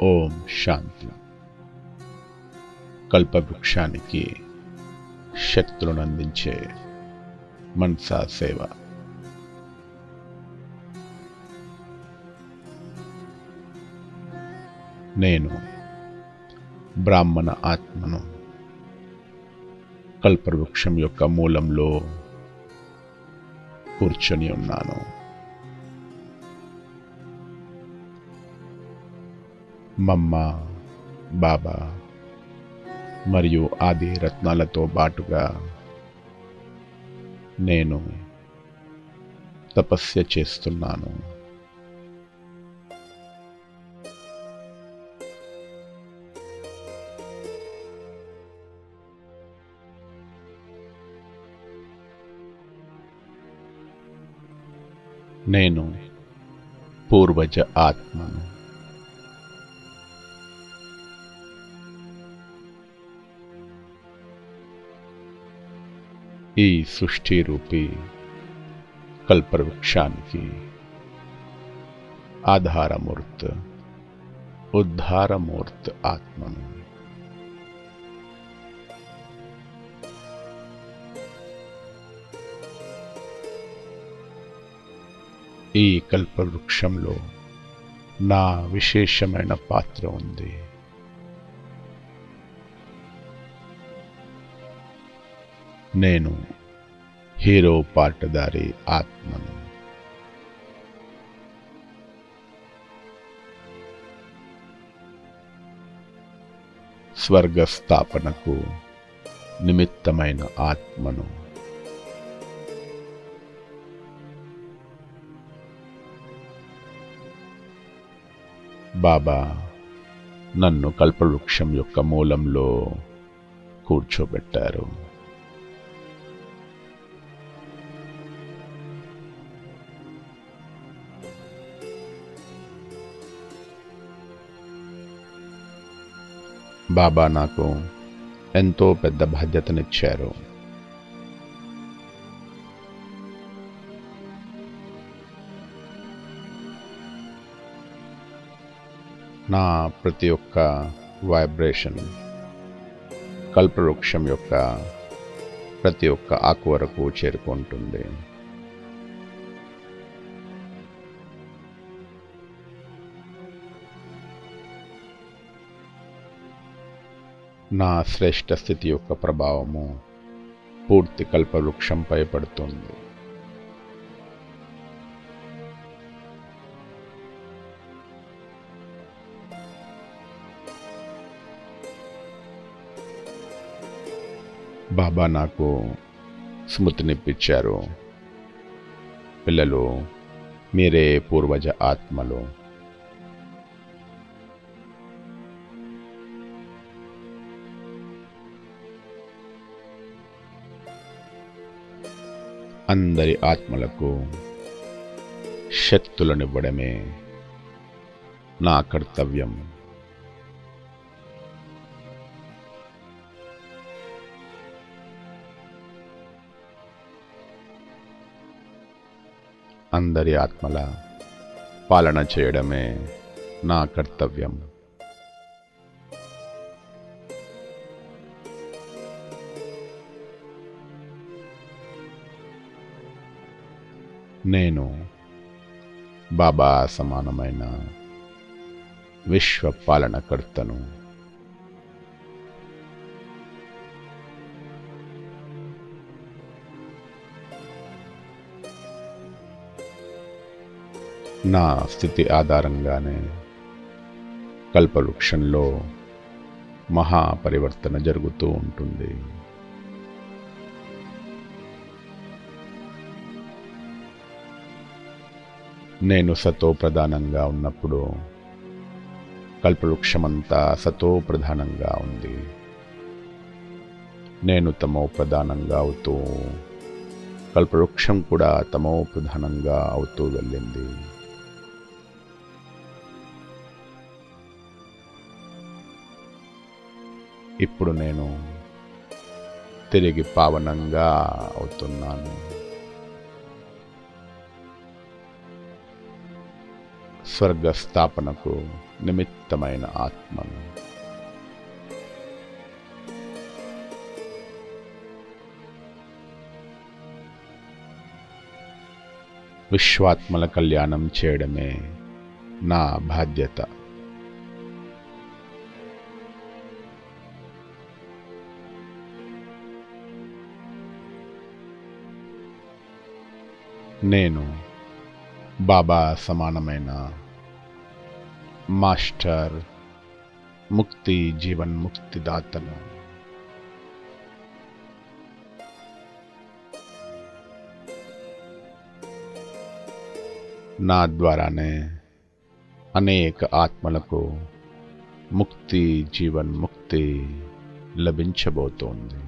ఓం శాంతి. కల్పవృక్షానికి శక్తులను అందించే మనసా సేవ. నేను బ్రాహ్మణ ఆత్మను. కల్పవృక్షం యొక్క మూలంలో కూర్చొని ఉన్నాను. మమ్మ, బాబా మరియు ఆది రత్నాలతో బాటుగా నేను తపస్య చేస్తున్నాను. నేను పూర్వజ ఆత్మను. ఈ సృష్టి రూపీ కల్పవృక్షానికి ఆధారమూర్తి, ఉద్ధారమూర్తి ఆత్మను. ఈ కల్పవృక్షంలో నా విశేషమైన పాత్ర ఉంది. నేను హీరో పాటదారి ఆత్మను. స్వర్గ స్థాపనకు నిమిత్తమైన ఆత్మను. బాబా నన్ను కల్పవృక్షం యొక్క మూలంలో కూర్చోబెట్టారు. బాబా నాకు ఎంతో పెద్ద బాధ్యతనిచ్చారు. నా ప్రతి ఒక్క వైబ్రేషన్ కల్పవృక్షం యొక్క ప్రతి ఒక్క ఆకు వరకు చేరుకుంటుంది. నా శ్రేష్ఠ స్థితి యొక్క ప్రభావము పూర్తి కల్పవృక్షంపై పడుతుంది. బాబా నాకు స్మృతినిప్పించారు. పిల్లలు, మీరే పూర్వజ ఆత్మలు. అందరి ఆత్మలకు శక్తులనివ్వడమే నా కర్తవ్యం. అందరి ఆత్మల పాలన చేయడమే నా కర్తవ్యం. నేను బాబా సమానమైన విశ్వ పాలనకర్తను. నా స్థితి ఆధారంగానే కల్పవృక్షంలో మహాపరివర్తన జరుగుతూ ఉంటుంది. నేను సతో ప్రధానంగా ఉన్నప్పుడు కల్పవృక్షమంతా సతో ప్రధానంగా ఉంది. నేను తమో ప్రధానంగా అవుతూ కల్పవృక్షం కూడా తమో ప్రధానంగా అవుతూ వెళ్ళింది. ఇప్పుడు నేను తిరిగి పావనంగా అవుతున్నాను. స్వర్గ స్థాపనకు నిమిత్తమైన ఆత్మను. విశ్వాత్మల కళ్యాణం చేయడమే నా బాధ్యత. నేను బాబా సమానమైన మాస్టర్ ముక్తి జీవన్ముక్తిదాతను. నా ద్వారానే అనేక ఆత్మలకు ముక్తి జీవన్ముక్తి లభించబోతోంది.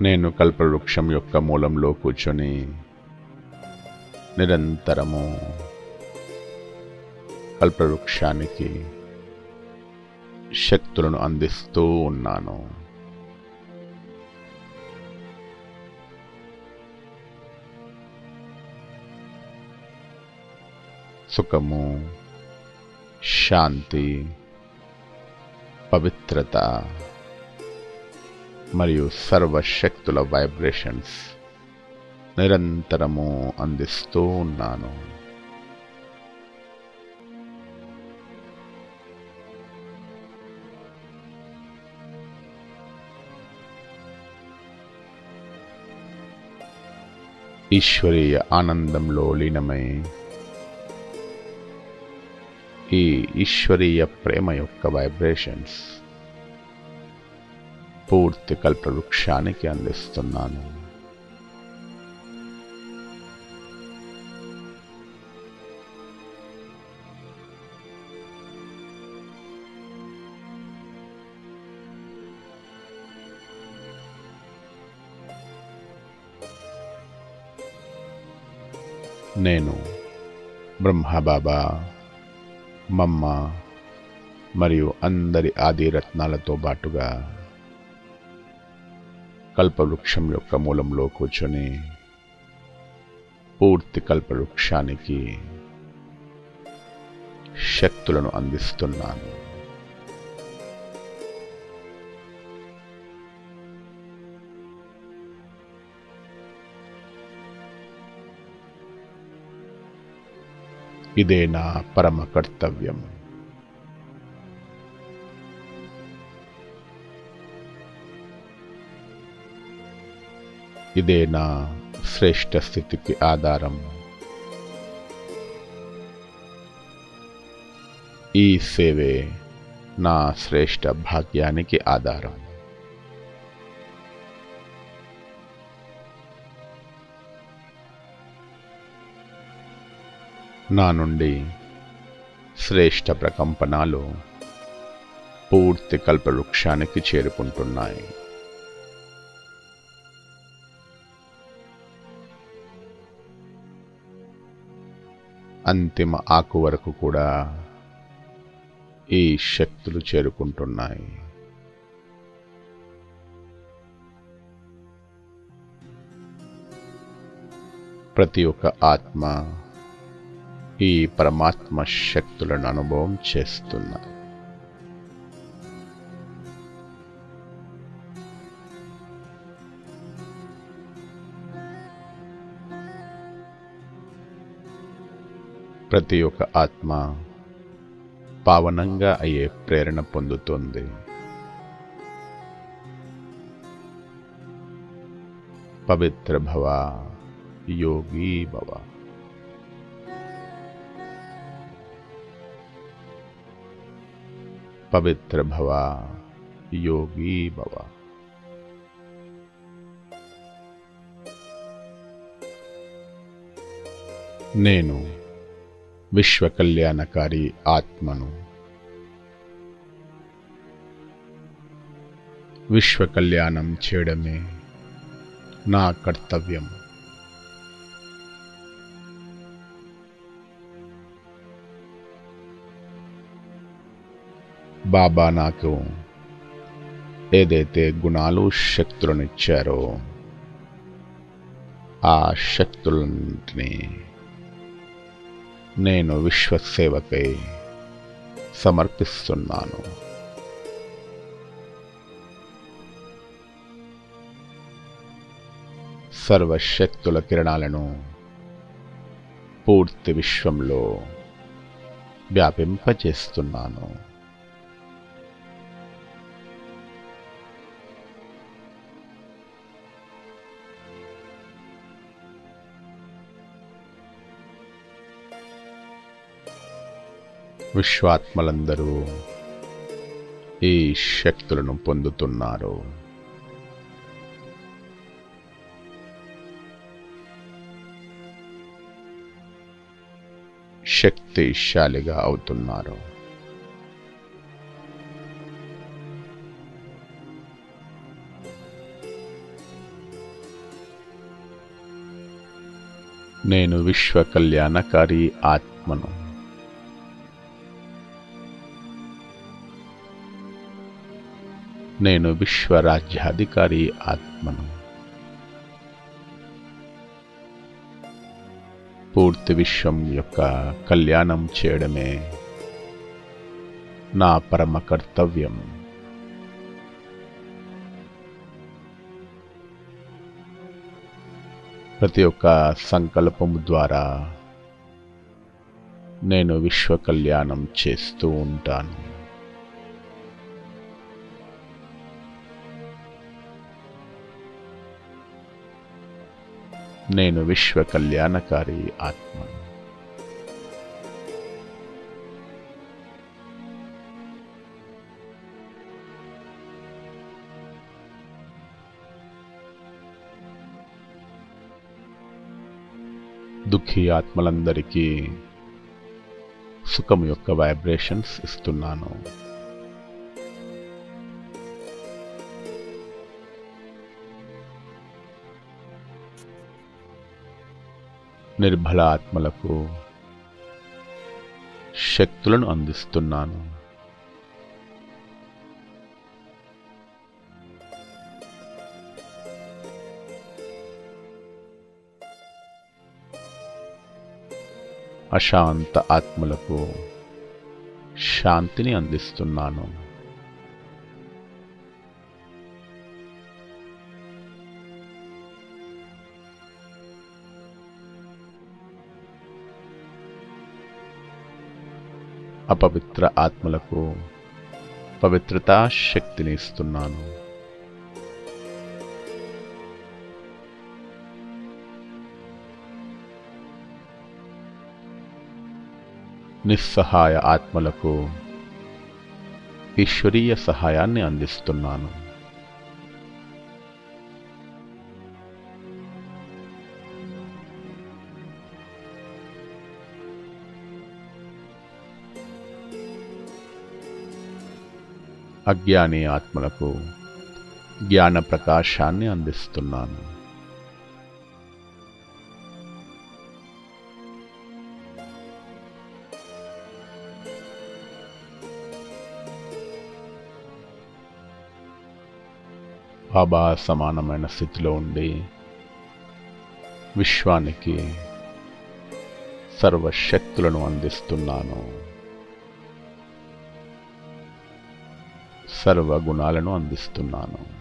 నేను కల్పవృక్షం యొక్క మూలంలో కూర్చొని నిరంతరము కల్పవృక్షానికి శక్తులను అందిస్తూ ఉన్నాను. సుఖము, శాంతి, పవిత్రత మరియు సర్వశక్తుల వైబ్రేషన్స్ నిరంతరము అందిస్తూ ఉన్నాను. ఈశ్వరీయ ఆనందంలో లీనమై ఈ ఈశ్వరీయ ప్రేమ యొక్క వైబ్రేషన్స్ పూర్తి కల్పవృక్షానికి అందిస్తున్నాను. నేను బ్రహ్మబాబా, మమ్మ మరియు అందరి ఆదిరత్నాలతో బాటుగా కల్పవృక్షం యొక్క మూలంలో కూర్చొని పూర్తి కల్పవృక్షానికి శక్తులను అందిస్తున్నాను. ఇదే నా పరమ కర్తవ్యం. ఇదే నా శ్రేష్ఠ స్థితికి ఆధారం. ఈ సేవే నా శ్రేష్ఠ భాగ్యానికి ఆధారం. నా నుండి శ్రేష్ఠ ప్రకంపనాలు పూర్తి కల్పవృక్షానికి చేరుకుంటున్నాయి. అంతిమ ఆకు వరకు కూడా ఈ శక్తులు చేరుకుంటున్నాయి. ప్రతి ఒక్క ఆత్మ ఈ పరమాత్మ శక్తులను అనుభవం చేస్తున్నారు. ప్రతి ఒక్క ఆత్మ పావనంగా అయ్యే ప్రేరణ పొందుతుంది. పవిత్ర భవ, యోగి భవ. పవిత్ర భవ, యోగి భవ. నేను విశ్వ కళ్యాణకారి ఆత్మను. విశ్వ కళ్యాణం చేయడమే నా కర్తవ్యం. బాబా నాకు ఏదైతే గుణాలు శక్తులను ఇచ్చారో ఆ శక్తులన్నింటినీ నేను విశ్వసేవకై సమర్పిస్తున్నాను. సర్వశక్తుల కిరణాలను పూర్తి విశ్వంలో వ్యాపింపచేస్తున్నాను. విశ్వాత్మలందరూ ఈ శక్తులను పొందుతున్నారు. శక్తిశాలిగా అవుతున్నారు. నేను విశ్వ కళ్యాణకారి ఆత్మను. నేను విశ్వరాజ్యాధికారి ఆత్మను. పూర్తి విశ్వం యొక్క కళ్యాణం చేయడమే నా పరమ కర్తవ్యం. ప్రతి ఒక్క సంకల్పము ద్వారా నేను విశ్వ కళ్యాణం చేస్తూ ఉంటాను. నేను విశ్వ కళ్యాణకారి ఆత్మను. దుఃఖీ ఆత్మలందరికీ సుఖం యొక్క వైబ్రేషన్స్ ఇస్తున్నాను. నిర్బల ఆత్మలకు శక్తులను అందిస్తున్నాను. అశాంత ఆత్మలకు శాంతిని అందిస్తున్నాను. అపవిత్ర ఆత్మలకు పవిత్రతా శక్తిని ఇస్తున్నాను. నిస్సహాయ ఆత్మలకు ఈశ్వరీయ సహాయాన్ని అందిస్తున్నాను. అజ్ఞాని ఆత్మలకు జ్ఞాన ప్రకాశాన్ని అందిస్తున్నాను. బాబా సమానమైన స్థితిలో ఉండి విశ్వానికి సర్వశక్తులను అందిస్తున్నాను. సర్వగుణాలను అందిస్తున్నాను.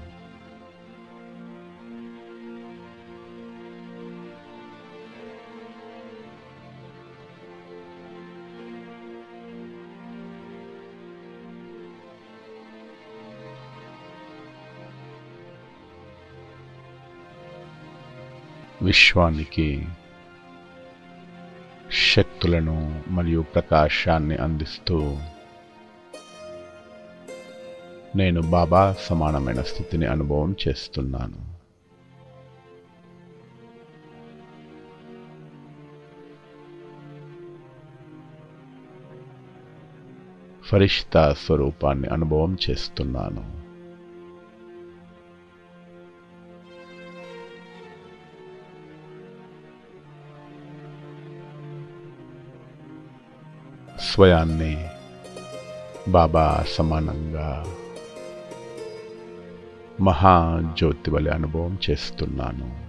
విశ్వానికి శక్తులను మరియు ప్రకాశాన్ని అందిస్తూ నేను బాబా సమానమైన స్థితిని అనుభవం చేస్తున్నాను. ఫరిష్తా స్వరూపాన్ని అనుభవం చేస్తున్నాను. స్వయాన్ని బాబా సమానంగా మహాజ్యోతి వలె అనుభవం చేస్తున్నాను.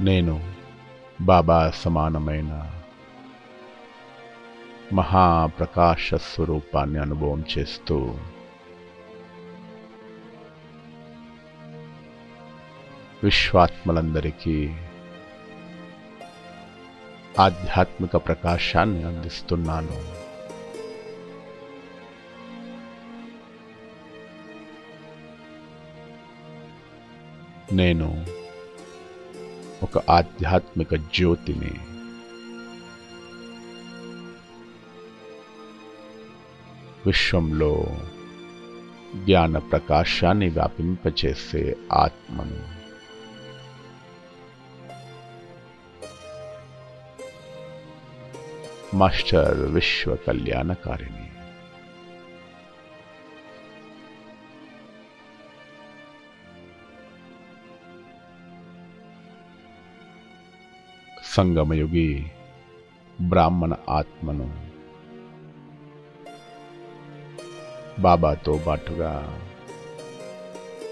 నేను బాబా సమానమైన మహాప్రకాశ స్వరూపాన్ని అనుభవం చేస్తూ విశ్వాత్మలందరికీ ఆధ్యాత్మిక ప్రకాశాన్ని అందిస్తున్నాను. నేను ఒక ఆధ్యాత్మిక జ్యోతిని. విశ్వంలో జ్ఞాన ప్రకాశాన్ని వ్యాపింపచేసే ఆత్మను. మాస్టర్ విశ్వ కళ్యాణకారిణి. సంగమయుగి బ్రాహ్మణ ఆత్మను బాబాతో పాటుగా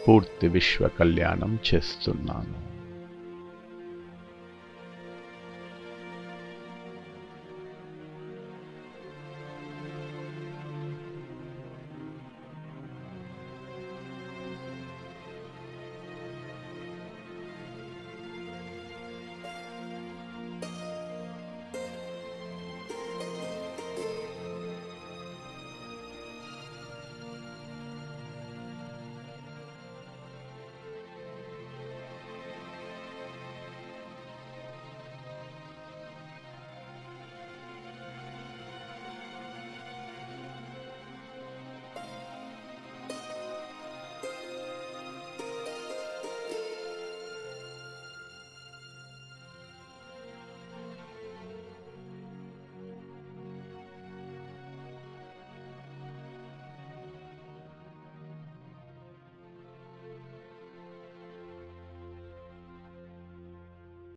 పూర్తి విశ్వ కళ్యాణం చేస్తున్నాను.